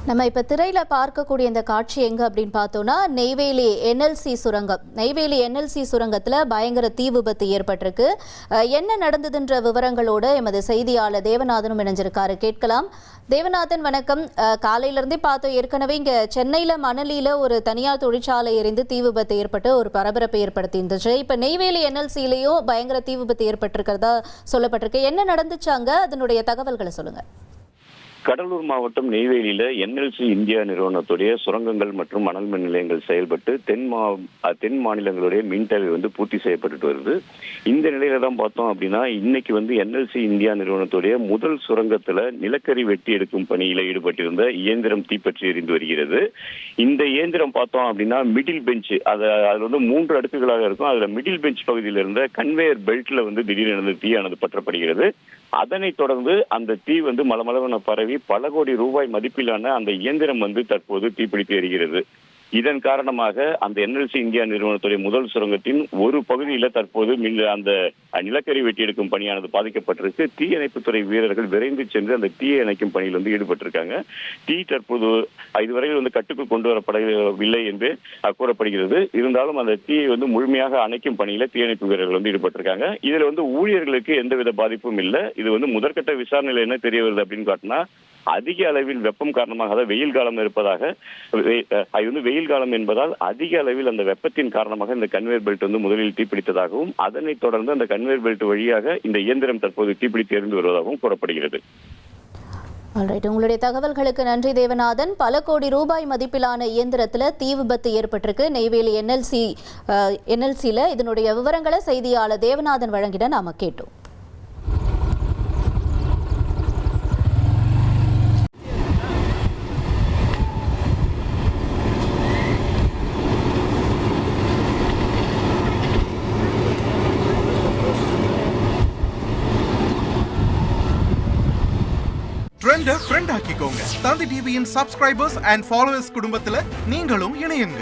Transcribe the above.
நம்ம இப்போ திரையில் பார்க்கக்கூடிய இந்த காட்சி எங்கே அப்படின்னு பார்த்தோன்னா நெய்வேலி என்எல்சி சுரங்கத்தில் பயங்கர தீ விபத்து ஏற்பட்டிருக்கு. என்ன நடந்ததுன்ற விவரங்களோடு எமது செய்தியாளர் தேவநாதனும் இணைஞ்சிருக்காரு. கேட்கலாம். தேவநாதன் வணக்கம். காலையிலேருந்தே பார்த்தோம், ஏற்கனவே இங்கே சென்னையில் மணலியில் ஒரு தனியார் தொழிற்சாலை எரிந்து தீ விபத்து ஏற்பட்டு ஒரு பரபரப்பை ஏற்படுத்தி இருந்துச்சு. இப்போ நெய்வேலி என்எல்சியிலையும் பயங்கர தீ விபத்து ஏற்பட்டிருக்கிறதா சொல்லப்பட்டிருக்கு. என்ன நடந்துச்சாங்க, அதனுடைய தகவல்களை சொல்லுங்கள். கடலூர் மாவட்டம் நெய்வேலியில என்எல்சி இந்தியா நிறுவனத்துடைய சுரங்கங்கள் மற்றும் மணல் மின் நிலையங்கள் செயல்பட்டு தென் மாநிலங்களுடைய மின் தேவை பூர்த்தி செய்யப்பட்டு வருது. இந்த நிலையில தான் பார்த்தோம் அப்படின்னா இன்னைக்கு என்எல்சி இந்தியா நிறுவனத்துடைய முதல் சுரங்கத்துல நிலக்கரி வெட்டி எடுக்கும் பணியில ஈடுபட்டிருந்த இயந்திரம் தீப்பற்றி எரிந்து வருகிறது. இந்த இயந்திரம் பார்த்தோம் அப்படின்னா மிடில் பெஞ்ச், அதுல 3 அடுக்குகளாக இருக்கும். அதுல மிடில் பெஞ்ச் பகுதியில் இருந்த கன்வேயர் பெல்ட்ல திடீரென தீயானது பற்றப்படுகிறது. அதனைத் தொடர்ந்து அந்த தீ மலமளவென பரவி பல கோடி ரூபாய் மதிப்பிலான அந்த இயந்திரம் தற்போது தீப்பிடித்து எரிகிறது. இதன் காரணமாக அந்த என்எல்சி இந்தியா நிறுவனத்துடைய முதல் சுரங்கத்தின் ஒரு பகுதியில தற்போது அந்த நிலக்கரி வெட்டி எடுக்கும் பணியானது பாதிக்கப்பட்டிருக்கு. தீயணைப்புத்துறை வீரர்கள் விரைந்து சென்று அந்த தீயை அணைக்கும் பணியில் ஈடுபட்டிருக்காங்க. தீ தற்போது இதுவரையில் கட்டுக்குள் கொண்டு வரப்படவில்லை என்று கூறப்படுகிறது. இருந்தாலும் அந்த தீயை முழுமையாக அணைக்கும் பணியில தீயணைப்பு வீரர்கள் ஈடுபட்டிருக்காங்க. இதுல ஊழியர்களுக்கு எந்தவித பாதிப்பும் இல்லை. இது முதற்கட்ட விசாரணையில என்ன தெரிய வருது அப்படின்னு காட்டினா, அதிக அளவில் வெப்பம் காரணமாக, அதாவது வெயில் காலம் இருப்பதாக, வெயில் காலம் என்பதால் அதிக அளவில் அந்த வெப்பத்தின் காரணமாக இந்த கன்வேயர் பெல்ட் முதலில் தீப்பிடித்ததாகவும் அதனைத் தொடர்ந்து அந்த கன்வேயர் பெல்ட் வழியாக இந்த இயந்திரம் தற்போது தீப்பிடித்து எரிந்து வருவதாகவும் கூறப்படுகிறது. உங்களுடைய தகவல்களுக்கு நன்றி தேவநாதன். பல கோடி ரூபாய் மதிப்பிலான இயந்திரத்தில் தீ விபத்து ஏற்பட்டிருக்கு நெய்வேலி என்எல்சியில். இதனுடைய விவரங்களை செய்தியாளர் தேவநாதன் வழங்கிட நாம கேட்டோம். ட்ரெண்டை ஃப்ரெண்ட் ஆக்கிக்கோங்க. தந்தி டிவியின் சப்ஸ்கிரைபர்ஸ் அண்ட் ஃபாலோவர்ஸ் குடும்பத்துல நீங்களும் இணையுங்க.